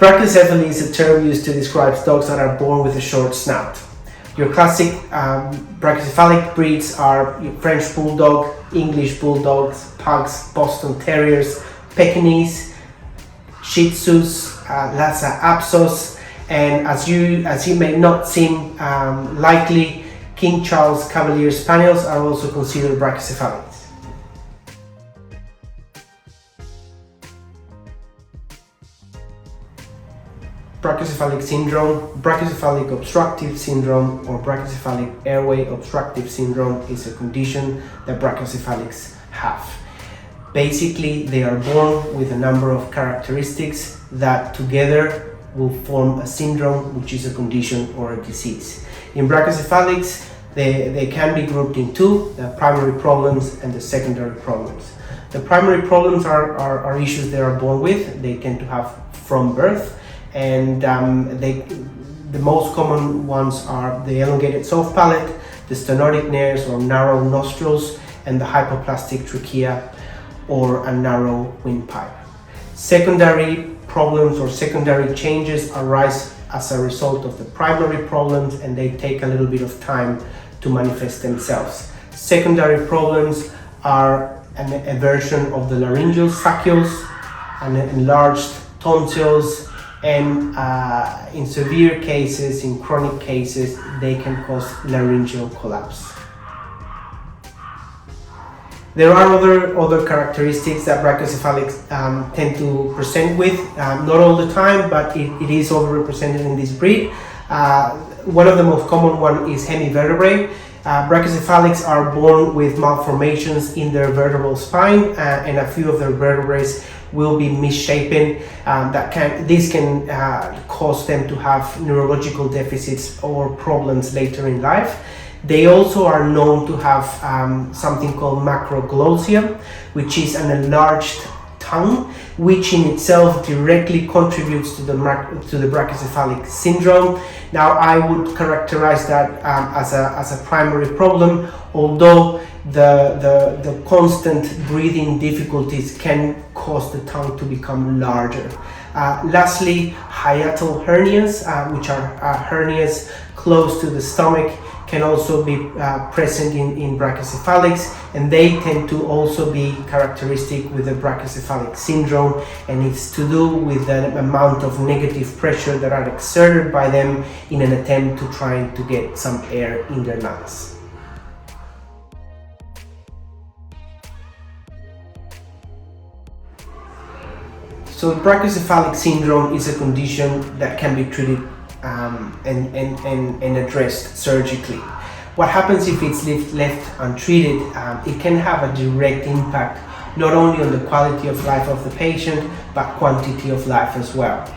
Brachycephaly is a term used to describe dogs that are born with a short snout. Your classic brachycephalic breeds are French Bulldog, English Bulldogs, Pugs, Boston Terriers, Pekingese, Shih Tzus, Lhasa Apsos, and as you may not seem likely, King Charles Cavalier Spaniels are also considered brachycephalic. Brachycephalic syndrome, brachycephalic obstructive syndrome, or brachycephalic airway obstructive syndrome is a condition that brachycephalics have. Basically, they are born with a number of characteristics that together will form a syndrome, which is a condition or a disease. In brachycephalics, they can be grouped in two, the primary problems and the secondary problems. The primary problems are issues they are born with. They tend to have from birth, and the most common ones are the elongated soft palate, the stenotic nares or narrow nostrils, and the hypoplastic trachea or a narrow windpipe. Secondary problems or secondary changes arise as a result of the primary problems, and they take a little bit of time to manifest themselves. Secondary problems are an eversion of the laryngeal sacules, and enlarged tonsils, and in severe cases, in chronic cases, they can cause laryngeal collapse. There are other characteristics that brachycephalics tend to present with, not all the time, but it is overrepresented in this breed. One of the most common one is hemivertebrae. Brachycephalics are born with malformations in their vertebral spine, and a few of their vertebrae will be misshapen. This can cause them to have neurological deficits or problems later in life. They also are known to have something called macroglossia, which is an enlarged tongue, which in itself directly contributes to the brachycephalic syndrome. Now, I would characterize that as a primary problem, although the constant breathing difficulties can cause the tongue to become larger. Lastly, hiatal hernias, which are hernias close to the stomach, can also be present in brachycephalics, and they tend to also be characteristic with the brachycephalic syndrome, and it's to do with the amount of negative pressure that are exerted by them in an attempt to try to get some air in their lungs. So brachycephalic syndrome is a condition that can be treated and addressed surgically. What happens if it's left untreated? It can have a direct impact not only on the quality of life of the patient, but quantity of life as well.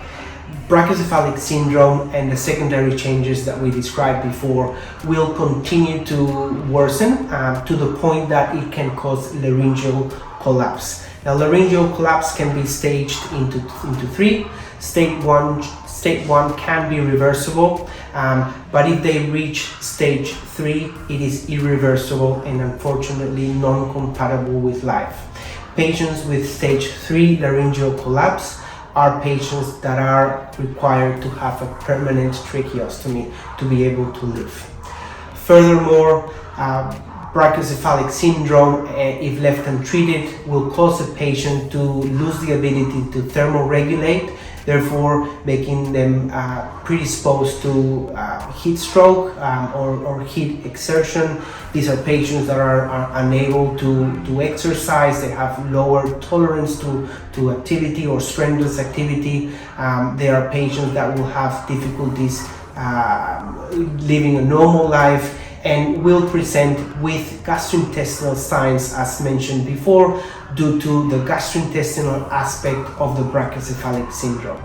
Brachycephalic syndrome and the secondary changes that we described before will continue to worsen to the point that it can cause laryngeal collapse. Now, laryngeal collapse can be staged into three. Stage one can be reversible, but if they reach stage 3, it is irreversible and unfortunately non-compatible with life. Patients with stage 3 laryngeal collapse are patients that are required to have a permanent tracheostomy to be able to live. Furthermore, brachycephalic syndrome, if left untreated, will cause a patient to lose the ability to thermoregulate, therefore making them predisposed to heat stroke or heat exertion. These are patients that are unable to exercise. They have lower tolerance to activity or strenuous activity. They are patients that will have difficulties living a normal life and will present with gastrointestinal signs, as mentioned before, due to the gastrointestinal aspect of the brachycephalic syndrome.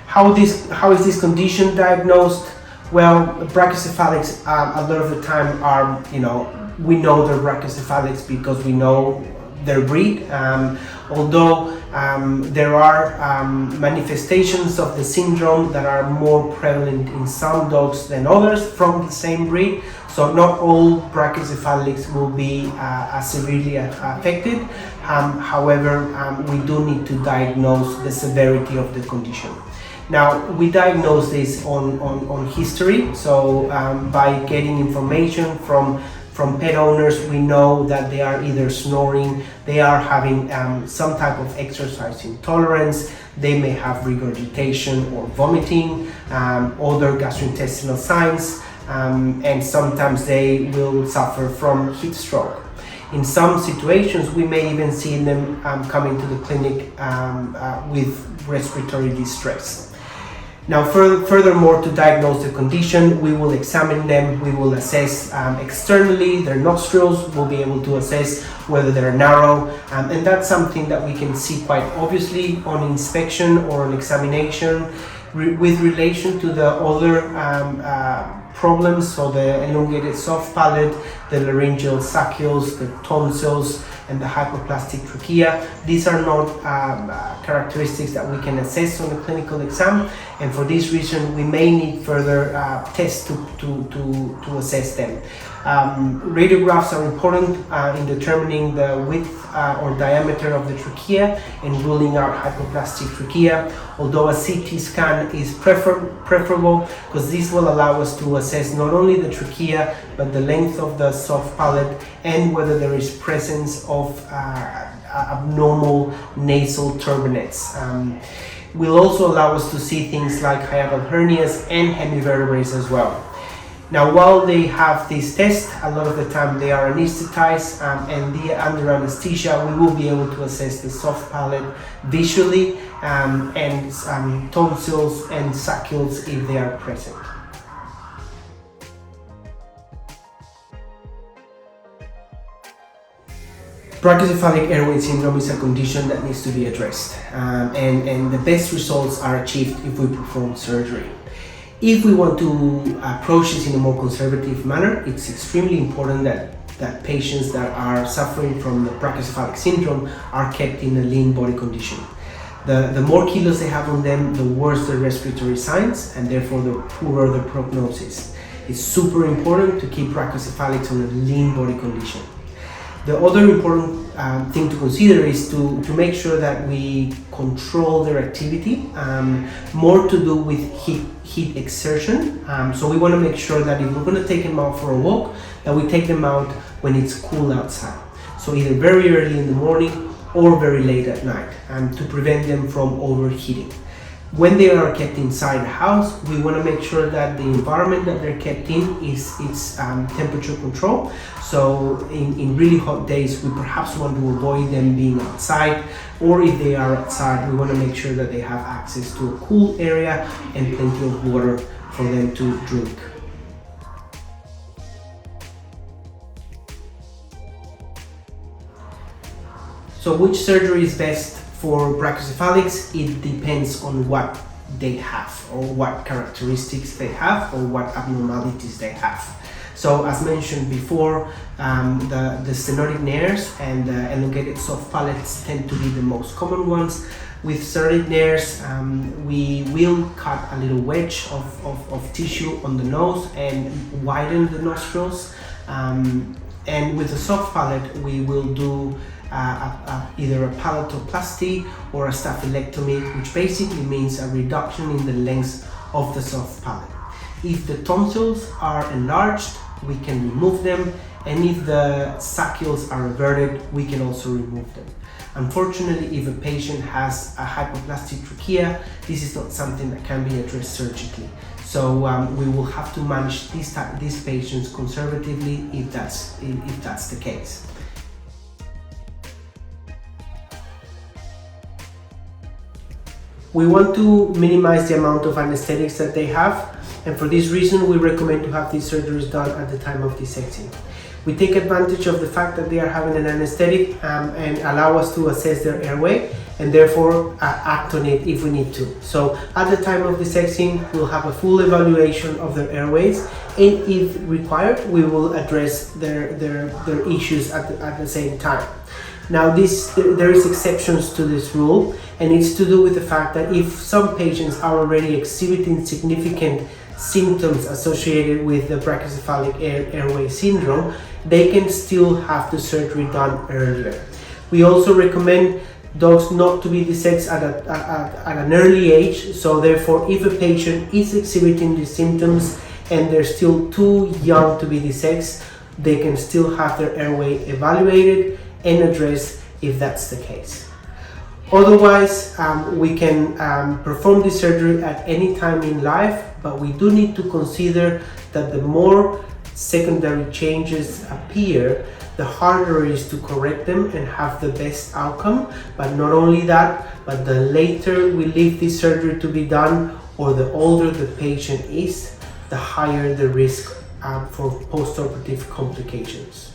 How is this condition diagnosed? Well, brachycephalics a lot of the time are, we know they're brachycephalics because we know their breed. Although there are manifestations of the syndrome that are more prevalent in some dogs than others from the same breed. So not all brachycephalics will be as severely affected. However, we do need to diagnose the severity of the condition. Now, we diagnose this on history, so by getting information from pet owners, we know that they are either snoring, they are having some type of exercise intolerance, they may have regurgitation or vomiting, other gastrointestinal signs, and sometimes they will suffer from heat stroke. In some situations, we may even see them coming to the clinic with respiratory distress. Now, furthermore, to diagnose the condition, we will examine them, we will assess externally their nostrils, we'll be able to assess whether they're narrow, and that's something that we can see quite obviously on inspection or on examination. With relation to the other problems, so the elongated soft palate, the laryngeal sacules, the tonsils, and the hypoplastic trachea. These are not characteristics that we can assess on a clinical exam, and for this reason we may need further tests to assess them. Radiographs are important in determining the width or diameter of the trachea and ruling out hypoplastic trachea, although a CT scan is preferable because this will allow us to assess not only the trachea but the length of the soft palate and whether there is presence of abnormal nasal turbinates. Will also allow us to see things like hiatal hernias and hemivertebrates as well. Now, while they have this test, a lot of the time they are anesthetized, and under anesthesia we will be able to assess the soft palate visually and tonsils and sacules if they are present. Brachycephalic airway syndrome is a condition that needs to be addressed, and the best results are achieved if we perform surgery. If we want to approach this in a more conservative manner, it's extremely important that patients that are suffering from the brachycephalic syndrome are kept in a lean body condition. The more kilos they have on them, the worse the respiratory signs, and therefore the poorer the prognosis. It's super important to keep brachycephalics on a lean body condition. The other important thing to consider is to make sure that we control their activity, more to do with heat exertion. So we want to make sure that if we're going to take them out for a walk, that we take them out when it's cool outside. So either very early in the morning or very late at night, to prevent them from overheating. When they are kept inside the house, we want to make sure that the environment that they're kept in is temperature control. So in really hot days, we perhaps want to avoid them being outside, or if they are outside, we want to make sure that they have access to a cool area and plenty of water for them to drink. So which surgery is best for brachycephalics? It depends on what they have, or what characteristics they have, or what abnormalities they have. So as mentioned before, the stenotic nares and the elongated soft palates tend to be the most common ones. With stenotic nares, we will cut a little wedge of tissue on the nose and widen the nostrils. And with the soft palate, we will do either a palatoplasty or a staphylectomy, which basically means a reduction in the length of the soft palate. If the tonsils are enlarged, we can remove them, and if the sacules are everted, we can also remove them. Unfortunately, if a patient has a hypoplastic trachea, this is not something that can be addressed surgically. So we will have to manage these patients conservatively if that's the case. We want to minimize the amount of anesthetics that they have, and for this reason we recommend to have these surgeries done at the time of dissecting. We take advantage of the fact that they are having an anesthetic and allow us to assess their airway and therefore act on it if we need to. So at the time of dissecting, we'll have a full evaluation of their airways, and if required, we will address their issues at the same time. Now there is exceptions to this rule, and it's to do with the fact that if some patients are already exhibiting significant symptoms associated with the brachycephalic airway syndrome, they can still have the surgery done earlier. We also recommend dogs not to be desexed at an early age, so therefore if a patient is exhibiting these symptoms and they're still too young to be desexed, they can still have their airway evaluated and addressed if that's the case. Otherwise, we can perform this surgery at any time in life, but we do need to consider that the more secondary changes appear, the harder it is to correct them and have the best outcome. But not only that, but the later we leave this surgery to be done, or the older the patient is, the higher the risk for postoperative complications.